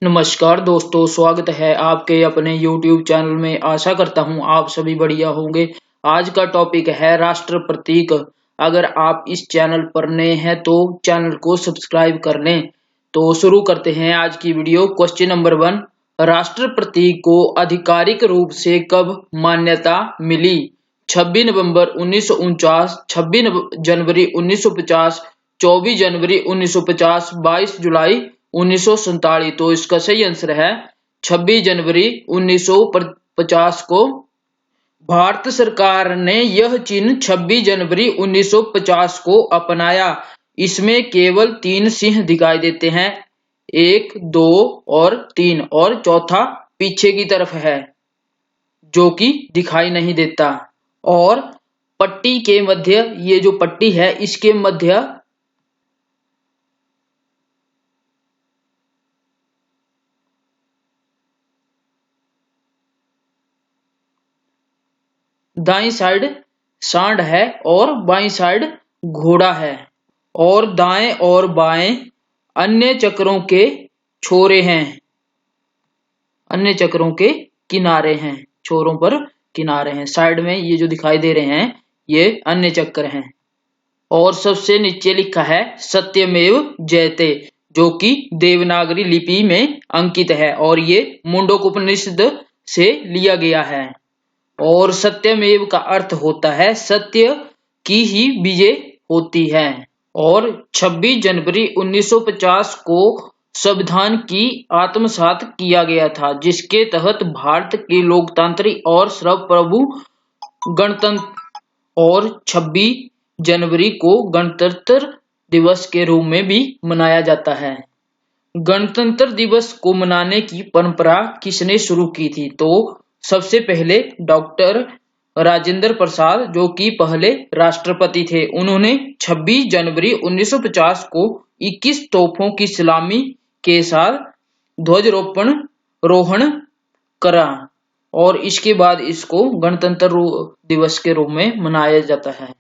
नमस्कार दोस्तों, स्वागत है आपके अपने YouTube चैनल में। आशा करता हूँ आप सभी बढ़िया होंगे। आज का टॉपिक है राष्ट्र प्रतीक। अगर आप इस चैनल पर नए हैं तो चैनल को सब्सक्राइब कर लें। तो शुरू करते हैं आज की वीडियो। क्वेश्चन नंबर 1, राष्ट्र प्रतीक को आधिकारिक रूप से कब मान्यता मिली? 26 नवंबर 1949, 26 जनवरी 1950, 24 जनवरी 1950, 22 जुलाई 1947। तो इसका सही आंसर है 26 जनवरी 1950 को। भारत सरकार ने यह चिन्ह 26 जनवरी 1950 को अपनाया। इसमें केवल 3 सिंह दिखाई देते हैं, 1, 2 और 3, और चौथा पीछे की तरफ है जो कि दिखाई नहीं देता। और पट्टी के मध्य, ये जो पट्टी है इसके मध्य दाईं साइड सांड है और बाईं साइड घोड़ा है, और दाएं और बाएं अन्य चक्रों के छोरे हैं, अन्य चक्रों के किनारे हैं, छोरों पर किनारे हैं। साइड में ये जो दिखाई दे रहे हैं ये अन्य चक्र हैं। और सबसे नीचे लिखा है सत्यमेव जयते, जो कि देवनागरी लिपि में अंकित है, और ये मुंडकोपनिषद से लिया गया है। और सत्यमेव का अर्थ होता है सत्य की ही विजय होती है। और 26 जनवरी 1950 को संविधान की आत्मसात किया गया था, जिसके तहत भारत के लोकतांत्रिक और सर्वप्रभु गणतंत्र और 26 जनवरी को गणतंत्र दिवस के रूप में भी मनाया जाता है। गणतंत्र दिवस को मनाने की परंपरा किसने शुरू की थी? तो सबसे पहले डॉक्टर राजेंद्र प्रसाद, जो कि पहले राष्ट्रपति थे, उन्होंने 26 जनवरी 1950 को 21 तोपों की सलामी के साथ ध्वजारोहण करा, और इसके बाद इसको गणतंत्र दिवस के रूप में मनाया जाता है।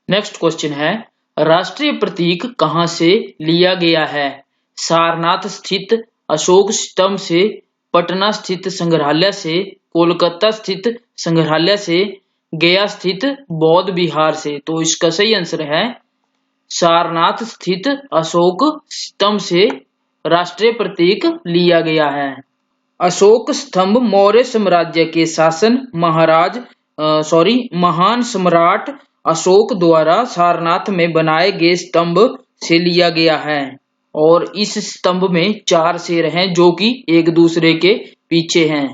नेक्स्ट क्वेश्चन है, राष्ट्रीय प्रतीक कहां से लिया गया है? सारनाथ स्थित अशोक स्तंभ से, पटना स्थित संग्रहालय से, कोलकाता स्थित संग्रहालय से, गया स्थित बौद्ध विहार से। तो इसका सही आंसर है सारनाथ स्थित अशोक स्तंभ से राष्ट्रीय प्रतीक लिया गया है। अशोक स्तंभ मौर्य साम्राज्य के शासन महान सम्राट अशोक द्वारा सारनाथ में बनाए गए स्तंभ से लिया गया है, और इस स्तंभ में 4 शेर हैं जो कि एक दूसरे के पीछे हैं।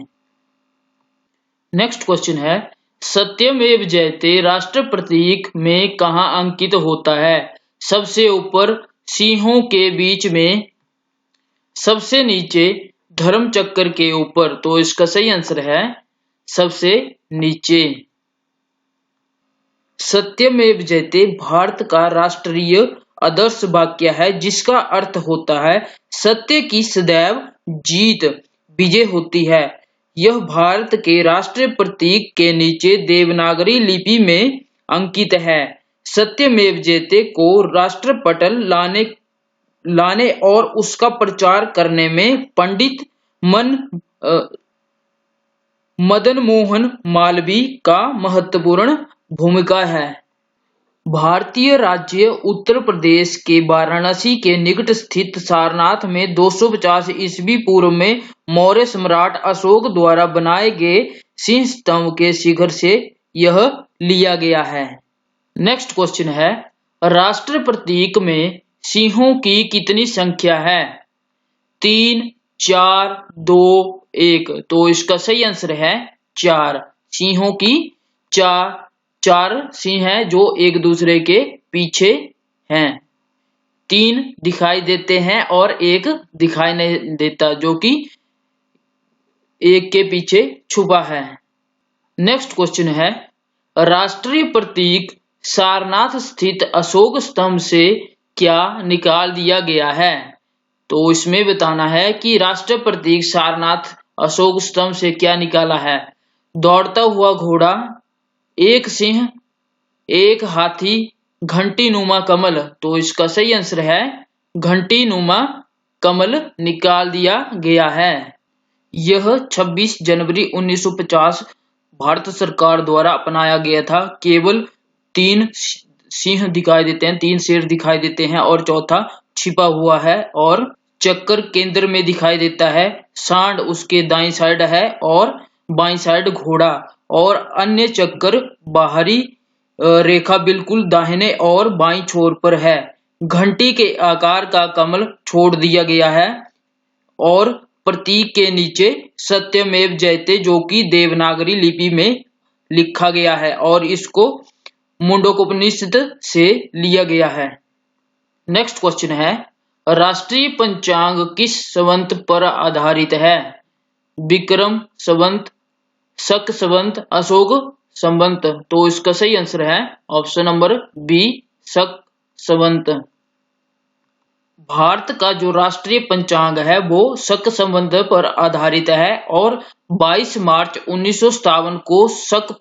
नेक्स्ट क्वेश्चन है, सत्यमेव जयते राष्ट्र प्रतीक में कहां अंकित होता है? सबसे ऊपर सिंहों के बीच में, सबसे नीचे धर्म चक्र के ऊपर। तो इसका सही आंसर है सबसे नीचे। सत्यमेव जयते भारत का राष्ट्रीय आदर्श वाक्य है, जिसका अर्थ होता है सत्य की सदैव जीत विजय होती है। यह भारत के राष्ट्रीय प्रतीक के नीचे देवनागरी लिपि में अंकित है। सत्यमेव जयते को राष्ट्र पटल लाने और उसका प्रचार करने में पंडित मदन मोहन मालवीय का महत्वपूर्ण भूमिका है। भारतीय राज्य उत्तर प्रदेश के वाराणसी के निकट स्थित सारनाथ में 250 ईस्वी पूर्व में मौर्य सम्राट अशोक द्वारा बनाए गए सिंह स्तंभ के शिखर से यह लिया गया है। नेक्स्ट क्वेश्चन है, राष्ट्र प्रतीक में सिंहों की कितनी संख्या है? 3, 4, 2, 1। तो इसका सही आंसर है 4। सिंहों की 4 सिंह हैं जो एक दूसरे के पीछे हैं। 3 दिखाई देते हैं और 1 दिखाई नहीं देता, जो कि एक के पीछे छुपा है। नेक्स्ट क्वेश्चन है, राष्ट्रीय प्रतीक सारनाथ स्थित अशोक स्तंभ से क्या निकाल दिया गया है? तो इसमें बताना है कि राष्ट्रीय प्रतीक सारनाथ अशोक स्तंभ से क्या निकाला है। दौड़ता हुआ घोड़ा, 1 सिंह, 1 हाथी, घंटी नुमा कमल। तो इसका सही आंसर है घंटी नुमा कमल निकाल दिया गया है। यह 26 जनवरी 1950 भारत सरकार द्वारा अपनाया गया था। केवल 3 सिंह दिखाई देते हैं, 3 शेर दिखाई देते हैं और चौथा छिपा हुआ है, और चक्कर केंद्र में दिखाई देता है। सांड उसके दाईं साइड है और बाईं साइड घोड़ा, और अन्य चक्कर बाहरी रेखा बिल्कुल दाहिने और बाईं छोर पर है। घंटी के आकार का कमल छोड़ दिया गया है और प्रतीक के नीचे सत्यमेव जयते जो कि देवनागरी लिपि में लिखा गया है और इसको मुंडकोपनिषद से लिया गया है। नेक्स्ट क्वेश्चन है, राष्ट्रीय पंचांग किस संवत पर आधारित है? विक्रम संवत, शक संवत, अशोक संवत। तो इसका सही आंसर है ऑप्शन नंबर बी, शक संवत। भारत का जो राष्ट्रीय पंचांग है वो शक संवत पर आधारित है और 22 मार्च 1957 को शक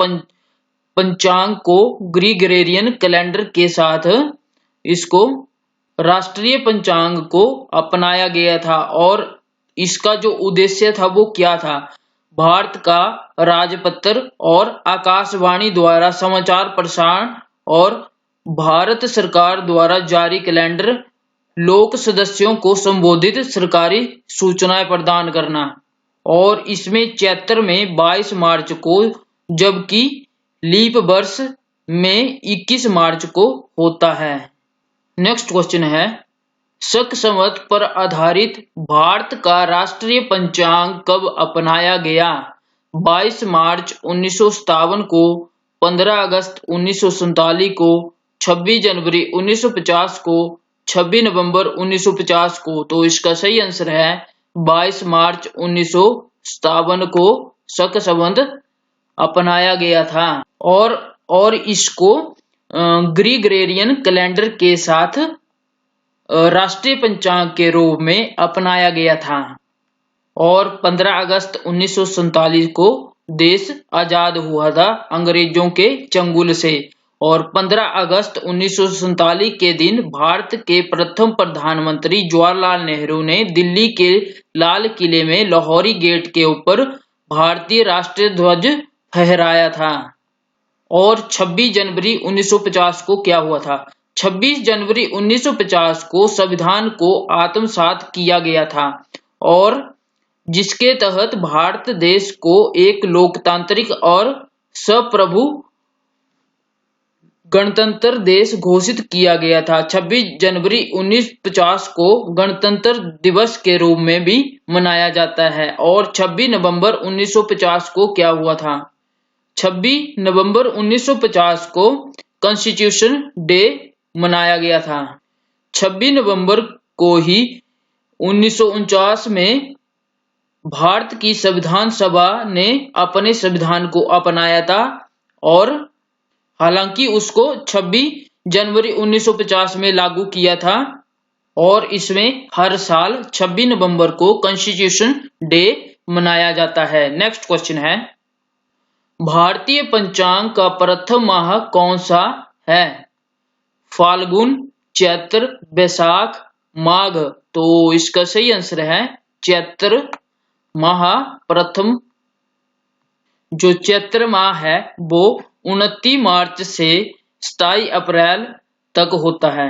पंचांग को ग्रिगोरियन कैलेंडर के साथ इसको राष्ट्रीय पंचांग को अपनाया गया था। और इसका जो उद्देश्य था वो क्या था? भारत का राजपत्र और आकाशवाणी द्वारा समाचार प्रसारण और भारत सरकार द्वारा जारी कैलेंडर लोक सदस्यों को संबोधित सरकारी सूचनाएं प्रदान करना। और इसमें चैत्र में 22 मार्च को, जबकि लीप वर्ष में 21 मार्च को होता है। नेक्स्ट क्वेश्चन है, शक संवत पर आधारित भारत का राष्ट्रीय पंचांग कब अपनाया गया? 22 मार्च 1957 को, 15 अगस्त 1947 को, 26 जनवरी 1950 को, 26 नवंबर 1950 को। तो इसका सही आंसर है 22 मार्च 1957 को शक संवत अपनाया गया था और इसको ग्रिगोरियन कैलेंडर के साथ राष्ट्रीय पंचांग के रूप में अपनाया गया था। और 15 अगस्त 1947 को देश आजाद हुआ था अंग्रेजों के चंगुल से। और 15 अगस्त 1947 के दिन भारत के प्रथम प्रधानमंत्री जवाहरलाल नेहरू ने दिल्ली के लाल किले में लाहौरी गेट के ऊपर भारतीय राष्ट्रीय ध्वज फहराया था। और 26 जनवरी 1950 को क्या हुआ था? 26 जनवरी 1950 को संविधान को आत्मसात किया गया था और जिसके तहत भारत देश को एक लोकतांत्रिक और संप्रभु गणतंत्र देश घोषित किया गया था। 26 जनवरी 1950 को गणतंत्र दिवस के रूप में भी मनाया जाता है। और 26 नवंबर 1950 को क्या हुआ था? 26 नवंबर 1950 को कॉन्स्टिट्यूशन डे मनाया गया था। 26 नवंबर को ही 1949 में भारत की संविधान सभा ने अपने संविधान को अपनाया था और हालांकि उसको 26 जनवरी 1950 में लागू किया था। और इसमें हर साल 26 नवंबर को कॉन्स्टिट्यूशन डे मनाया जाता है। नेक्स्ट क्वेश्चन है, भारतीय पंचांग का प्रथम माह कौन सा है? फाल्गुन, चैत्र, बैसाख, माघ। तो इसका सही आंसर है चैत्र माह प्रथम। जो चैत्र माह है वो 29 मार्च से 27 अप्रैल तक होता है।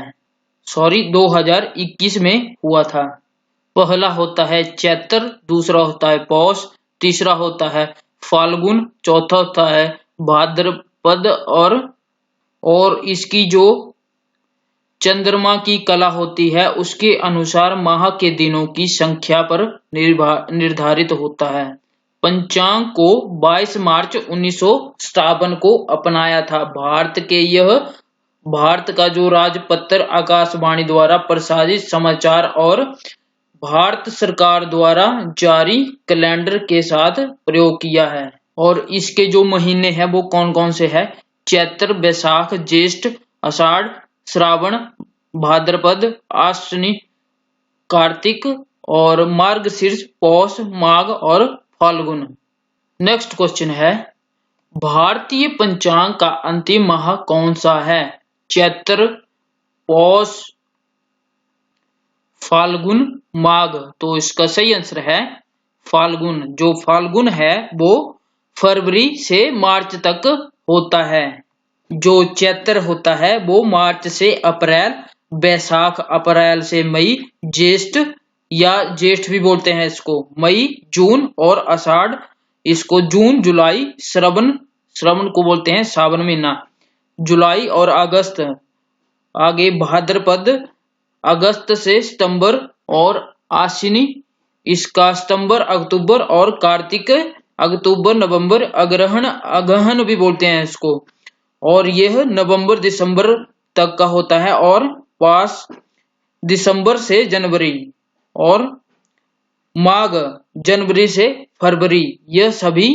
2021 में हुआ था। पहला होता है चैत्र, दूसरा होता है पौष, तीसरा होता है फाल्गुन, चौथा होता है भाद्रपद और इसकी जो चंद्रमा की कला होती है उसके अनुसार माह के दिनों की संख्या पर निर्धारित होता है। पंचांग को 22 मार्च 1957 को अपनाया था। भारत का जो राजपत्र आकाशवाणी द्वारा प्रसारित समाचार और भारत सरकार द्वारा जारी कैलेंडर के साथ प्रयोग किया है। और इसके जो महीने हैं वो कौन कौन से हैं? चैत्र, बैसाख, ज्येष्ठ, आषाढ़, श्रावण, भाद्रपद, आश्विन, कार्तिक और मार्गशीर्ष, पौष, माघ और फाल्गुन। नेक्स्ट क्वेश्चन है, भारतीय पंचांग का अंतिम माह कौन सा है? चैत्र, पौष, फाल्गुन, माघ। तो इसका सही आंसर है फाल्गुन। जो फाल्गुन है वो फरवरी से मार्च तक होता है। जो चैत्र होता है वो मार्च से अप्रैल, बैसाख अप्रैल से मई, ज्येष्ठ या ज्येष्ठ भी बोलते हैं इसको, मई, जून और आषाढ़ इसको जून, जुलाई, श्रवण, श्रवण को बोलते हैं सावन महीना, जुलाई और अगस्त। आगे भाद्रपद अगस्त से सितंबर और आश्विनी इसका सितंबर, अक्टूबर और कार्तिक अक्टूबर, नवंबर, अग्रहण, अगहन भी बोलते हैं इसको, और यह नवंबर दिसंबर तक का होता है। और पास दिसंबर से जनवरी, और माघ जनवरी से फरवरी। यह सभी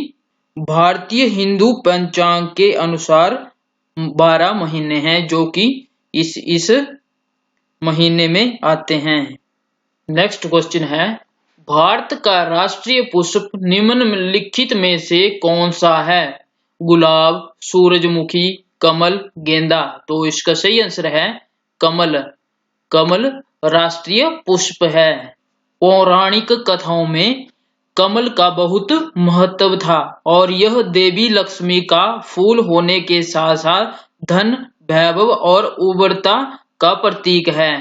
भारतीय हिंदू पंचांग के अनुसार 12 महीने हैं जो कि इस महीने में आते हैं। नेक्स्ट क्वेश्चन है, भारत का राष्ट्रीय पुष्प निम्नलिखित में से कौन सा है? गुलाब, सूरजमुखी, कमल, गेंदा। तो इसका सही आंसर है कमल। कमल राष्ट्रीय पुष्प है। पौराणिक कथाओं में कमल का बहुत महत्व था और यह देवी लक्ष्मी का फूल होने के साथ साथ धन, वैभव और उर्वरता का प्रतीक है।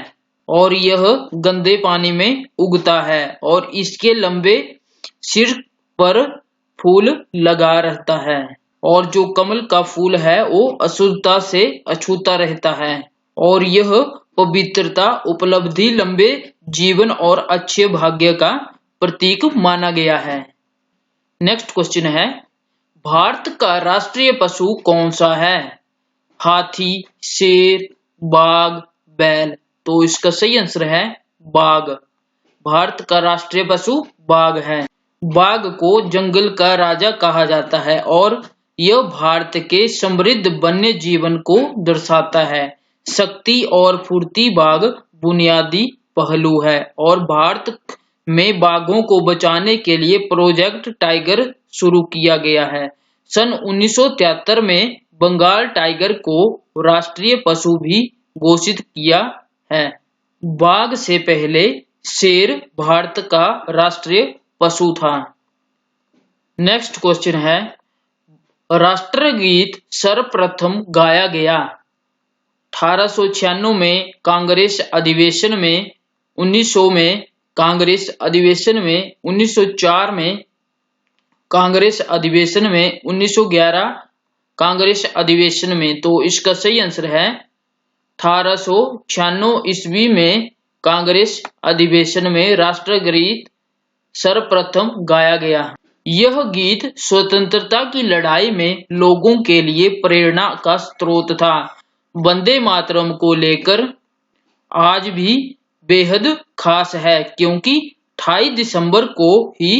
और यह गंदे पानी में उगता है और इसके लंबे सिर पर फूल लगा रहता है। और जो कमल का फूल है वो अशुद्धता से अछूता रहता है और यह पवित्रता, उपलब्धि, लंबे जीवन और अच्छे भाग्य का प्रतीक माना गया है। नेक्स्ट क्वेश्चन है, भारत का राष्ट्रीय पशु कौन सा है? हाथी, शेर, बाघ, बैल। तो इसका सही आंसर है बाघ। भारत का राष्ट्रीय पशु बाघ है। बाघ को जंगल का राजा कहा जाता है और यह भारत के समृद्ध वन्य जीवन को दर्शाता है। शक्ति और फुर्ती बाघ बुनियादी पहलू है और भारत में बाघों को बचाने के लिए प्रोजेक्ट टाइगर शुरू किया गया है। सन 1973 में बंगाल टाइगर को राष्ट्रीय पशु भी घोषित किया है। बाघ से पहले शेर भारत का राष्ट्रीय पशु था। नेक्स्ट क्वेश्चन है, राष्ट्रगीत सर्वप्रथम गाया गया? 1896 में कांग्रेस अधिवेशन में, 1900 में कांग्रेस अधिवेशन में, 1904 में कांग्रेस अधिवेशन में, 1911 कांग्रेस अधिवेशन में। तो इसका सही आंसर है 1896 ईस्वी में कांग्रेस अधिवेशन में राष्ट्रगीत सर्वप्रथम गाया गया। यह गीत स्वतंत्रता की लड़ाई में लोगों के लिए प्रेरणा का स्रोत था। वंदे मातरम को लेकर आज भी बेहद खास है क्योंकि 28 दिसंबर को ही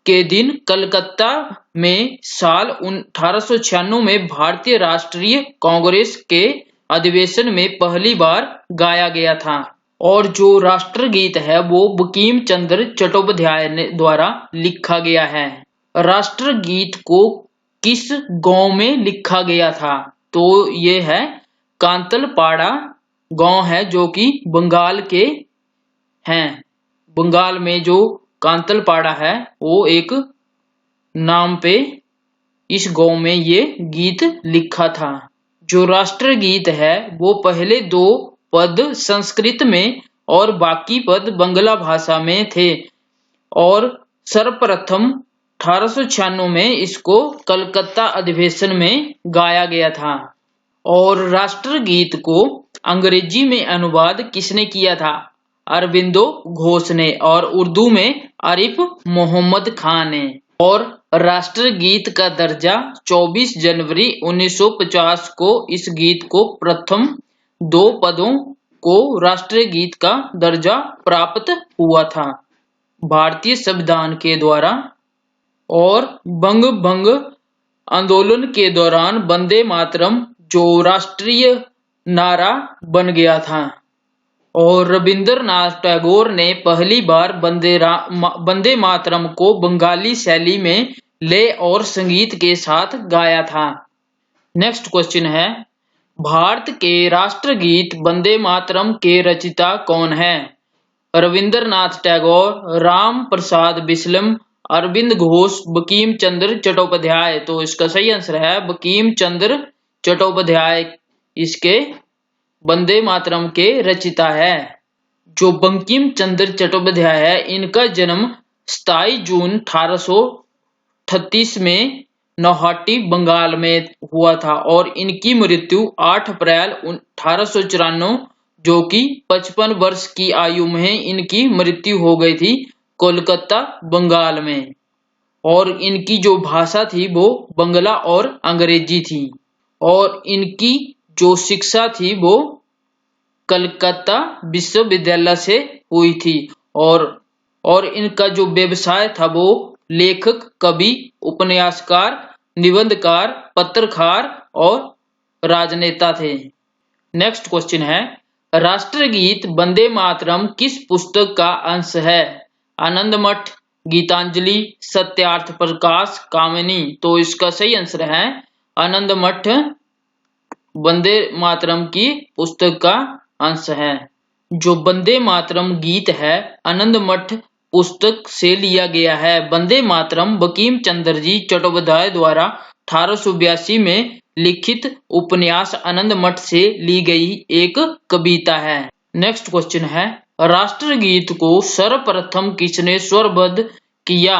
के दिन कलकत्ता में साल 1896 में भारतीय राष्ट्रीय कांग्रेस के अधिवेशन में पहली बार गाया गया था। और जो राष्ट्रगीत है वो बंकिम चंद्र चट्टोपाध्याय द्वारा लिखा गया है। राष्ट्रगीत को किस गांव में लिखा गया था? तो ये है कांतलपाड़ा गांव है जो कि बंगाल के हैं। बंगाल में जो कांतलपाड़ा है वो एक नाम पे इस गांव में ये गीत लिखा था। जो राष्ट्रगीत है वो पहले 2 पद संस्कृत में और बाकी पद बांग्ला भाषा में थे और सर्वप्रथम 1896 में इसको कलकत्ता अधिवेशन में गाया गया था। और राष्ट्रगीत को अंग्रेजी में अनुवाद किसने किया था? अरबिंदो घोष ने, और उर्दू में आरिफ मोहम्मद खान ने। और राष्ट्रगीत का दर्जा 24 जनवरी 1950 को इस गीत को प्रथम 2 पदों को राष्ट्रीय गीत का दर्जा प्राप्त हुआ था भारतीय संविधान के द्वारा। और बंग भंग आंदोलन के दौरान वंदे मातरम जो राष्ट्रीय नारा बन गया था। और रविंद्रनाथ टैगोर ने पहली बार वंदे मातरम को बंगाली शैली में लय और संगीत के साथ गाया था। नेक्स्ट क्वेश्चन है, भारत के राष्ट्रगीत वंदे मातरम के रचयिता कौन है? रविंद्रनाथ टैगोर, राम प्रसाद बिस्मिल, अरविंद घोष, बंकिम चंद्र चट्टोपाध्याय। तो इसका सही आंसर है बंकिम चंद्र चट्टोपाध्याय इसके वंदे मातरम के रचिता है। जो बंकिम चंद्र चट्टोपाध्याय है, इनका जन्म 27 जून 1838 में नौहाटी बंगाल में हुआ था और इनकी मृत्यु 8 अप्रैल 1894 जो कि 55 वर्ष की आयु में इनकी मृत्यु हो गई थी कोलकाता बंगाल में। और इनकी जो भाषा थी वो बंगला और अंग्रेजी थी और इनकी जो शिक्षा थी वो कलकत्ता विश्वविद्यालय से हुई थी और इनका जो व्यवसाय था वो लेखक, कवि, उपन्यासकार, निबंधकार, पत्रकार और राजनेता थे। नेक्स्ट क्वेश्चन है, राष्ट्रगीत वंदे मातरम किस पुस्तक का अंश है? आनंद मठ, गीतांजलि, सत्यार्थ प्रकाश, कामिनी। तो इसका सही आंसर है आनंद मठ वंदे मातरम की पुस्तक का अंश है। जो वंदे मातरम गीत है आनंद मठ पुस्तक से लिया गया है। वंदे मातरम बंकिम चंद्र जी चट्टोपाध्याय द्वारा 1882 में लिखित उपन्यास आनंद मठ से ली गई एक कविता है। नेक्स्ट क्वेश्चन है, राष्ट्रगीत को सर्वप्रथम किसने स्वरबद्ध किया?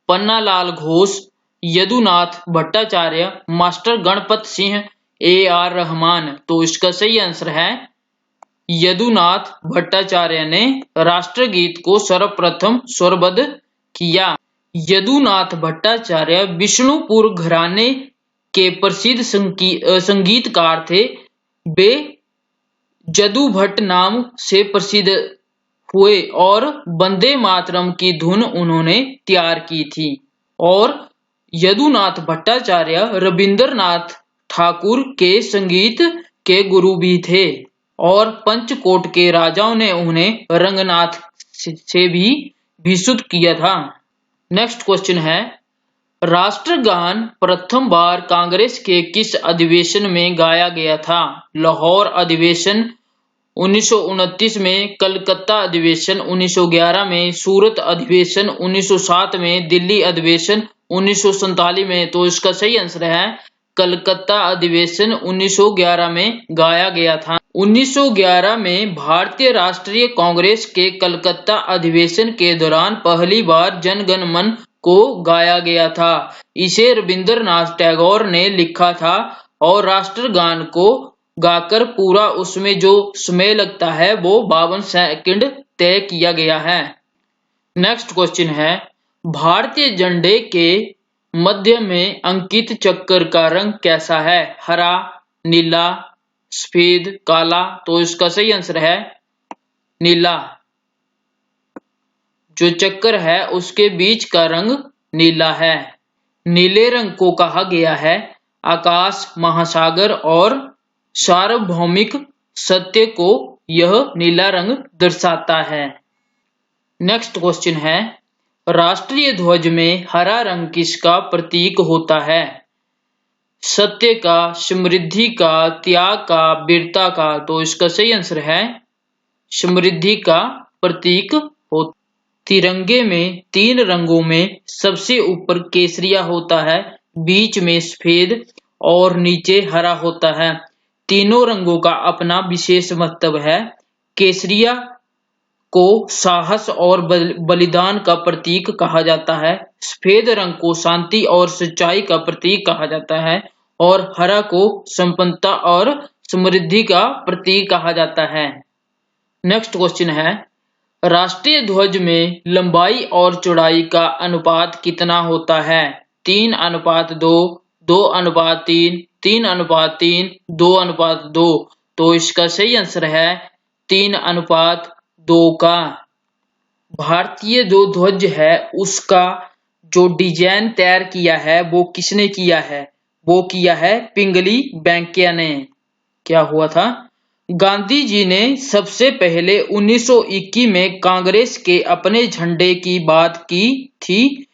Pannalal Ghosh, Yadunath Bhattacharya, master Ganpat Singh, AR Rahman. तो इसका सही आंसर है यदुनाथ भट्टाचार्य ने राष्ट्रगीत को सर्वप्रथम स्वरबद्ध किया। यदुनाथ भट्टाचार्य विष्णुपुर घराने के प्रसिद्ध संगीतकार थे। वे जदू भट्ट नाम से प्रसिद्ध हुए और वंदे मातरम की धुन उन्होंने तैयार की थी। और यदुनाथ भट्टाचार्य रविंद्रनाथ ठाकुर के संगीत के गुरु भी थे और पंचकोट के राजाओं ने उन्हें रंगनाथ से भी विशुद्ध किया था। नेक्स्ट क्वेश्चन है, राष्ट्रगान प्रथम बार कांग्रेस के किस अधिवेशन में गाया गया था? लाहौर अधिवेशन 1929 में, कलकत्ता अधिवेशन 1911 में, सूरत अधिवेशन 1907 में, दिल्ली अधिवेशन 1947 में। तो इसका सही आंसर है कलकत्ता अधिवेशन 1911 में गाया गया था। 1911 में भारतीय राष्ट्रीय कांग्रेस के कलकत्ता अधिवेशन के दौरान पहली बार जन गण मन को गाया गया था। इसे रविंद्रनाथ टैगोर ने लिखा था और राष्ट्रगान को गाकर पूरा उसमें जो समय लगता है वो 52 सेकंड तय किया गया है। नेक्स्ट क्वेश्चन है, भारतीय झंडे के मध्य में अंकित चक्र का रंग कैसा है? हरा, नीला, सफेद, काला। तो इसका सही आंसर है नीला। जो चक्र है उसके बीच का रंग नीला है। नीले रंग को कहा गया है आकाश, महासागर और सार्वभौमिक सत्य को यह नीला रंग दर्शाता है। नेक्स्ट क्वेश्चन है, राष्ट्रीय ध्वज में हरा रंग किसका प्रतीक होता है? सत्य का, समृद्धि का, त्याग का, वीरता का। तो इसका सही आंसर है समृद्धि का प्रतीक होता। तिरंगे में 3 रंगों में सबसे ऊपर केसरिया होता है, बीच में सफेद और नीचे हरा होता है। तीनों रंगों का अपना विशेष महत्व है। केसरिया को साहस और बलिदान का प्रतीक कहा जाता है, सफेद रंग को शांति और सच्चाई का प्रतीक कहा जाता है और हरा को संपन्नता और समृद्धि का प्रतीक कहा जाता है। नेक्स्ट क्वेश्चन है, राष्ट्रीय ध्वज में लंबाई और चौड़ाई का अनुपात कितना होता है? 3:2, 2:3, 3:3, 2:2। तो इसका सही आंसर है 3:2 का। भारतीय जो ध्वज है उसका जो डिजाइन तैयार किया है वो किसने किया है? वो किया है पिंगली वेंकैया ने। क्या हुआ था? गांधी जी ने सबसे पहले 1921 में कांग्रेस के अपने झंडे की बात की थी।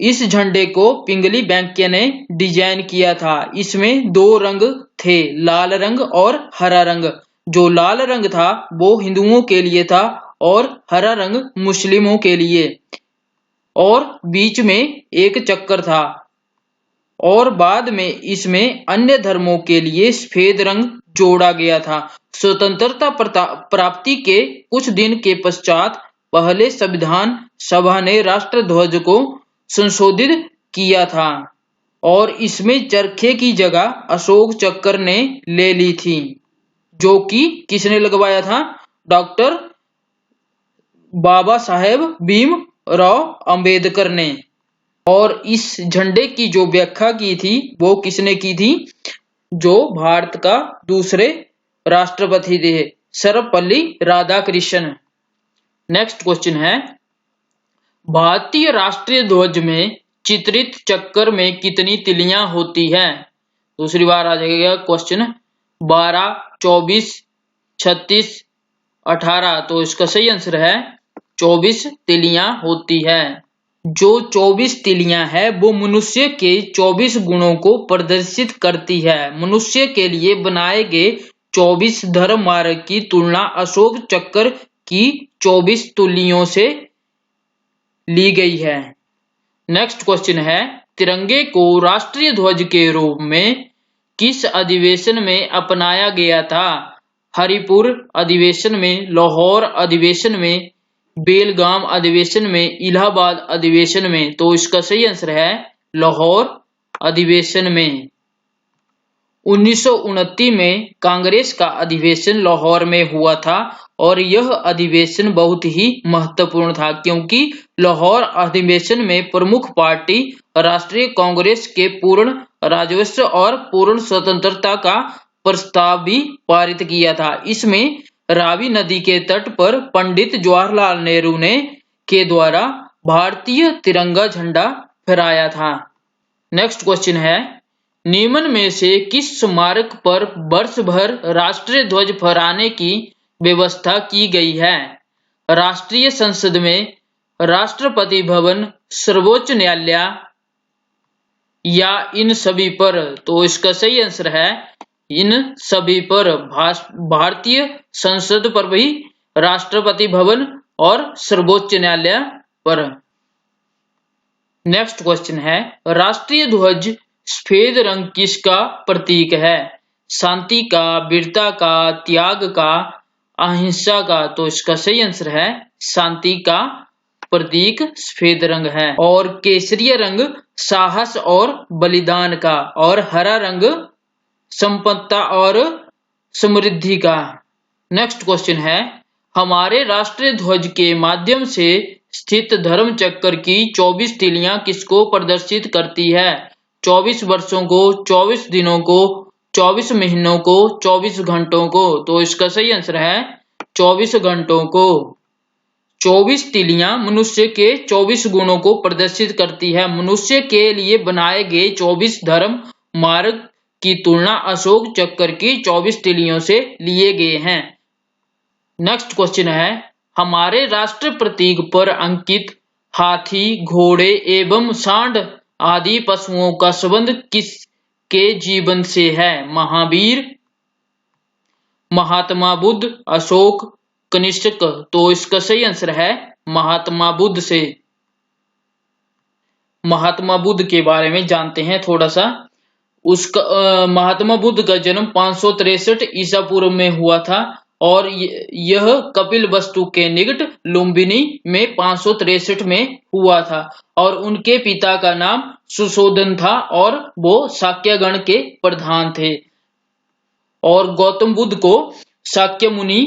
इस झंडे को पिंगली वेंकैया ने डिजाइन किया था। इसमें 2 रंग थे, लाल रंग और हरा रंग। जो लाल रंग था वो हिंदुओं के लिए था और हरा रंग मुस्लिमों के लिए, और बीच में एक चक्कर था, और बाद में इसमें अन्य धर्मों के लिए सफेद रंग जोड़ा गया था। स्वतंत्रता प्राप्ति के कुछ दिन के पश्चात पहले संविधान सभा ने राष्ट्रध्वज को संशोधित किया था और इसमें चरखे की जगह अशोक चक्र ने ले ली थी, जो कि किसने लगवाया था? डॉक्टर बाबा साहेब भीमराव अंबेडकर ने। और इस झंडे की जो व्याख्या की थी वो किसने की थी? जो भारत का दूसरे राष्ट्रपति थे, सर्वपल्ली राधाकृष्णन। नेक्स्ट क्वेश्चन है, भारतीय राष्ट्रीय ध्वज में चित्रित चक्कर में कितनी तिलियां होती हैं? दूसरी बार आ जाएगा क्वेश्चन, 12, 24, 36, 18। तो इसका सही आंसर है 24 तिलियां होती है। जो 24 तिलियां है वो मनुष्य के 24 गुणों को प्रदर्शित करती है। मनुष्य के लिए बनाए गए 24 धर्म मार्ग की तुलना अशोक चक्र की 24 तुलियों से ली गई है। नेक्स्ट क्वेश्चन है, तिरंगे को राष्ट्रीय ध्वज के रूप में किस अधिवेशन में अपनाया गया था? हरिपुर अधिवेशन में, लाहौर अधिवेशन में, बेलगाम अधिवेशन में, इलाहाबाद अधिवेशन में। तो इसका सही आंसर है लाहौर अधिवेशन में। 1929 में कांग्रेस का अधिवेशन लाहौर में हुआ था और यह अधिवेशन बहुत ही महत्वपूर्ण था, क्योंकि लाहौर अधिवेशन में प्रमुख पार्टी राष्ट्रीय कांग्रेस के पूर्ण राजस्व और पूर्ण स्वतंत्रता का प्रस्ताव भी पारित किया था। इसमें रावी नदी के तट पर पंडित जवाहरलाल नेहरू ने के द्वारा भारतीय तिरंगा झंडा फहराया था। नेक्स्ट क्वेश्चन है, निम्न में से किस स्मारक पर वर्ष भर राष्ट्रीय ध्वज फहराने की व्यवस्था की गई है? राष्ट्रीय संसद में, राष्ट्रपति भवन, सर्वोच्च न्यायालय या इन सभी पर? तो इसका सही आंसर है इन सभी पर। भारतीय संसद पर भी, राष्ट्रपति भवन और सर्वोच्च न्यायालय पर। नेक्स्ट क्वेश्चन है, राष्ट्रीय ध्वज सफेद रंग किसका प्रतीक है? शांति का, वीरता का, त्याग का, अहिंसा का? तो इसका सही आंसर है शांति का प्रतीक सफेद रंग है। और केसरिया रंग साहस और बलिदान का, और हरा रंग संपन्नता और समृद्धि का। नेक्स्ट क्वेश्चन है, हमारे राष्ट्रीय ध्वज के माध्यम से स्थित धर्म चक्र की 24 तिलियां किसको प्रदर्शित करती है? 24 वर्षों को, 24 दिनों को, 24 महीनों को, 24 घंटों को? तो इसका सही आंसर है 24 घंटों को। 24 तिलियां मनुष्य के 24 गुणों को प्रदर्शित करती है। मनुष्य के लिए बनाए गए 24 धर्म मार्ग की तुलना अशोक चक्र की 24 तिलियों से लिए गए हैं। नेक्स्ट क्वेश्चन है, हमारे राष्ट्र प्रतीक पर अंकित हाथी, घोड़े एवं सांड आदि पशुओं का संबंध किसके जीवन से है? महावीर, महात्मा बुद्ध, अशोक, कनिष्क? तो इसका सही आंसर है महात्मा बुद्ध से। महात्मा बुद्ध के बारे में जानते हैं थोड़ा सा। उसका महात्मा बुद्ध का जन्म 563 ईसा पूर्व में हुआ था और यह कपिल वस्तु के निकट लुम्बिनी में 563 में हुआ था। और उनके पिता का नाम सुशोधन था और वो शाक्य गण के प्रधान थे। और गौतम बुद्ध को शाक्य मुनि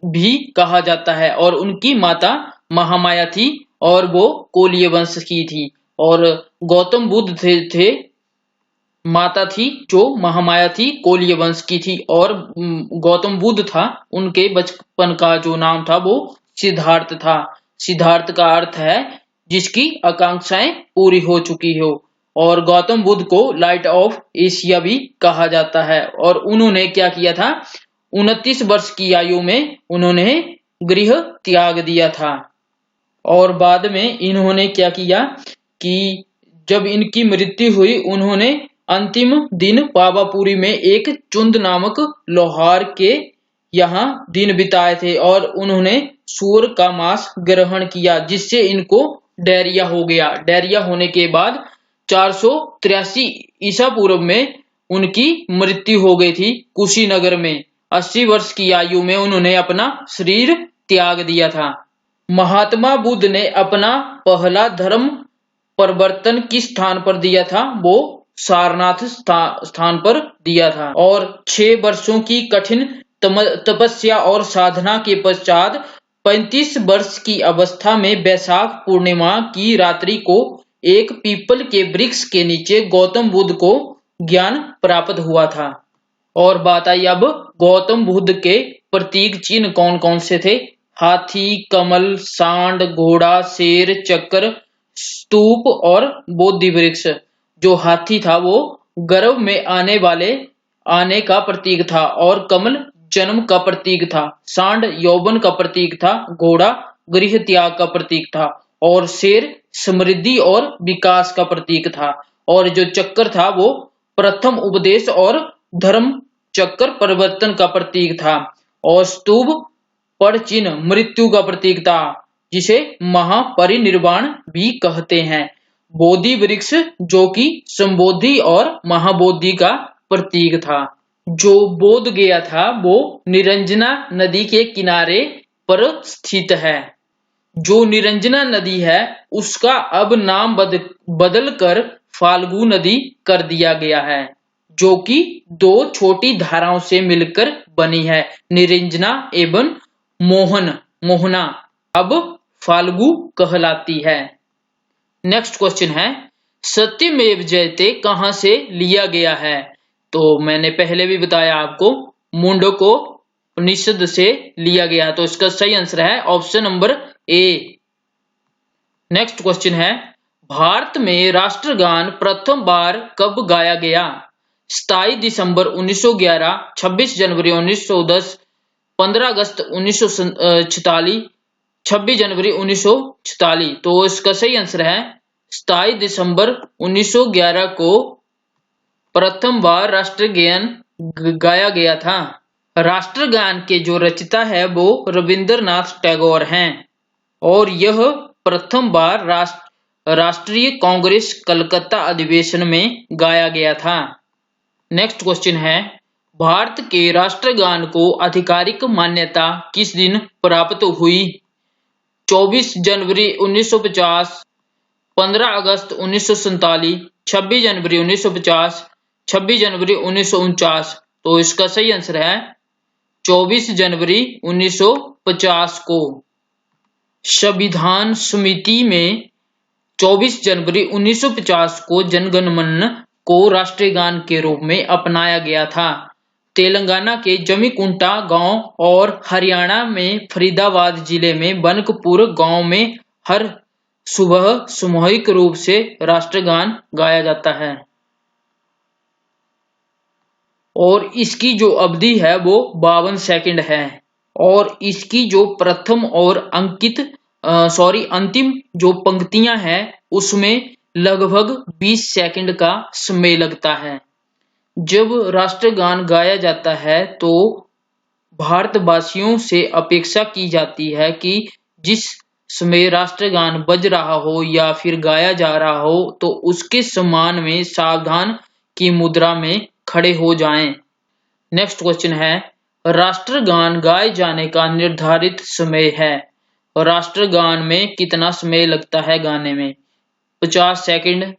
भी कहा जाता है। और उनकी माता महामाया थी और वो कोलीय वंश की थी। और गौतम बुद्ध थे माता थी जो महामाया थी, कोलीय वंश की थी। और गौतम बुद्ध था, उनके बचपन का जो नाम था वो सिद्धार्थ था। सिद्धार्थ का अर्थ है जिसकी आकांक्षाएं पूरी हो चुकी हो। और गौतम बुद्ध को लाइट ऑफ एशिया भी कहा जाता है। और उन्होंने क्या किया था? 29 वर्ष की आयु में उन्होंने गृह त्याग दिया था। और बाद में इन्होंने क्या किया कि जब इनकी मृत्यु हुई, उन्होंने अंतिम दिन पावापुरी में एक चुंद नामक लोहार के यहाँ दिन बिताए थे। और उन्होंने सूअर का मांस ग्रहण किया, जिससे इनको डायरिया हो गया। डायरिया होने के बाद 483 ईसा पूर्व में उनकी मृत्यु हो गई थी कुशीनगर में। 80 वर्ष की आयु में उन्होंने अपना शरीर त्याग दिया था। महात्मा बुद्ध ने अपना पहला धर्म परिवर्तन किस स्थान पर दिया था? वो सारनाथ स्थान पर दिया था। और 6 वर्षों की कठिन तपस्या और साधना के पश्चात 35 वर्ष की अवस्था में वैशाख पूर्णिमा की रात्रि को एक पीपल के वृक्ष के नीचे गौतम बुद्ध को ज्ञान प्राप्त हुआ था। और बात आई अब गौतम बुद्ध के प्रतीक चिन्ह कौन कौन से थे? हाथी, कमल, सांड, घोड़ा, शेर, चक्र, स्तूप और बोधि वृक्ष। जो हाथी था वो गर्भ में आने का प्रतीक था, और कमल जन्म का प्रतीक था, सांड यौवन का प्रतीक था, घोड़ा गृह त्याग का प्रतीक था, और शेर समृद्धि और विकास का प्रतीक था, और जो चक्र था वो प्रथम उपदेश और धर्म चक्र परिवर्तन का प्रतीक था, और स्तूप पर चिन्ह मृत्यु का प्रतीक था, जिसे महापरिनिर्वाण भी कहते हैं। बोधि वृक्ष जो कि संबोधि और महाबोधि का प्रतीक था। जो बोध गया था वो निरंजना नदी के किनारे पर स्थित है। जो निरंजना नदी है उसका अब नाम बदलकर फाल्गु नदी कर दिया गया है, जो कि 2 छोटी धाराओं से मिलकर बनी है, निरंजना एवं मोहना अब फाल्गु कहलाती है। नेक्स्ट क्वेश्चन है, सत्यमेव जयते कहां से लिया गया है? तो मैंने पहले भी बताया आपको, मुंडको उपनिषद से लिया गया, तो इसका सही आंसर है option number A. Next question है, भारत में राष्ट्रगान प्रथम बार कब गाया गया? 27 दिसंबर 1911, 26 जनवरी 1910, 15 अगस्त 1946, 26 जनवरी 1946। तो इसका सही आंसर है 27 दिसंबर 1911 को प्रथम बार राष्ट्रगान गाया गया था। राष्ट्रगान के जो रचयिता है वो रविंद्रनाथ टैगोर हैं, और यह प्रथम बार राष्ट्रीय कांग्रेस कलकत्ता अधिवेशन में गाया गया था। नेक्स्ट क्वेश्चन है, भारत के राष्ट्रगान को आधिकारिक मान्यता किस दिन प्राप्त हुई? 24 जनवरी 1950, 15 अगस्त 1947, 26 जनवरी 1950, 26 जनवरी 1949। तो इसका सही आंसर है 24 जनवरी 1950 को। संविधान समिति में 24 जनवरी 1950 को जनगण मन को राष्ट्रीय गान के रूप में अपनाया गया था। तेलंगाना के जमीकुंटा गांव और हरियाणा में फरीदाबाद जिले में बनकपुर गांव में हर सुबह सामूहिक रूप से राष्ट्रगान गाया जाता है, और इसकी जो अवधि है वो 52 सेकंड है, और इसकी जो प्रथम और अंतिम जो पंक्तियां हैं उसमें लगभग 20 सेकंड का समय लगता है। जब राष्ट्रगान गाया जाता है तो भारतवासियों से अपेक्षा की जाती है कि जिस समय राष्ट्रगान बज रहा हो या फिर गाया जा रहा हो तो उसके सम्मान में सावधान की मुद्रा में खड़े हो जाएं। नेक्स्ट क्वेश्चन है, राष्ट्रगान गाए जाने का निर्धारित समय है। राष्ट्रगान में कितना समय लगता है गाने में? 50 सेकंड,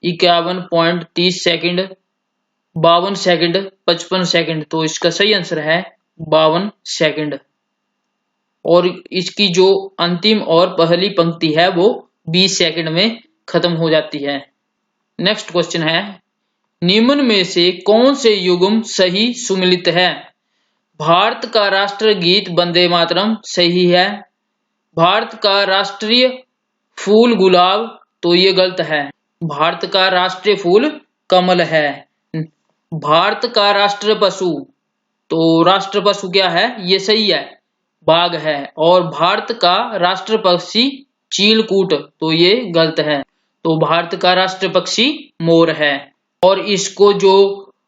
51.30 सेकंड, 52 सेकंड, 55 सेकंड। तो इसका सही आंसर है 52 सेकंड, और इसकी जो अंतिम और पहली पंक्ति है वो 20 सेकंड में खत्म हो जाती है। नेक्स्ट क्वेश्चन है, निम्न में से कौन से युग्म सही सुमेलित है? भारत का राष्ट्र गीत वंदे मातरम सही है। भारत का राष्ट्रीय फूल गुलाब, तो ये गलत है। भारत का राष्ट्रीय फूल कमल है। भारत का राष्ट्र पशु, तो राष्ट्र पशु क्या है? ये सही है, बाघ है। और भारत का राष्ट्र पक्षी चीलकूट, तो ये गलत है। तो भारत का राष्ट्र पक्षी मोर है, और इसको जो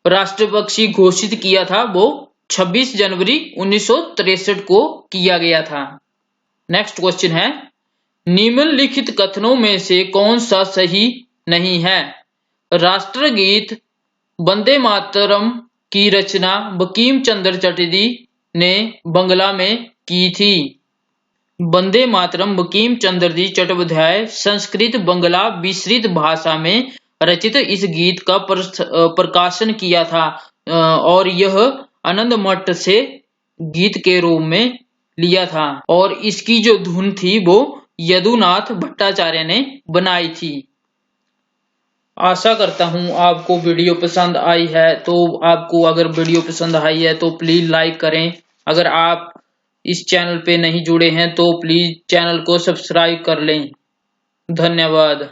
राष्ट्र पक्षी घोषित किया था वो 26 जनवरी 1963 को किया गया था। नेक्स्ट क्वेश्चन है, निम्नलिखित कथनों में से कौन सा सही नहीं है? राष्ट्रगीत वंदे मातरम की रचना बंकिम चंद्र चटर्जी ने बंगला में की थी। वंदे मातरम बंकिम चंद्र जी चट्टोपाध्याय संस्कृत बंगला मिश्रित भाषा में रचित इस गीत का प्रकाशन किया था और यह आनंद मठ से गीत के रूप में लिया था और इसकी जो धुन थी वो यदुनाथ भट्टाचार्य ने बनाई थी। आशा करता हूं आपको वीडियो पसंद आई है। तो आपको अगर वीडियो पसंद आई है तो प्लीज लाइक करें। अगर आप इस चैनल पे नहीं जुड़े हैं तो प्लीज चैनल को सब्सक्राइब कर लें। धन्यवाद।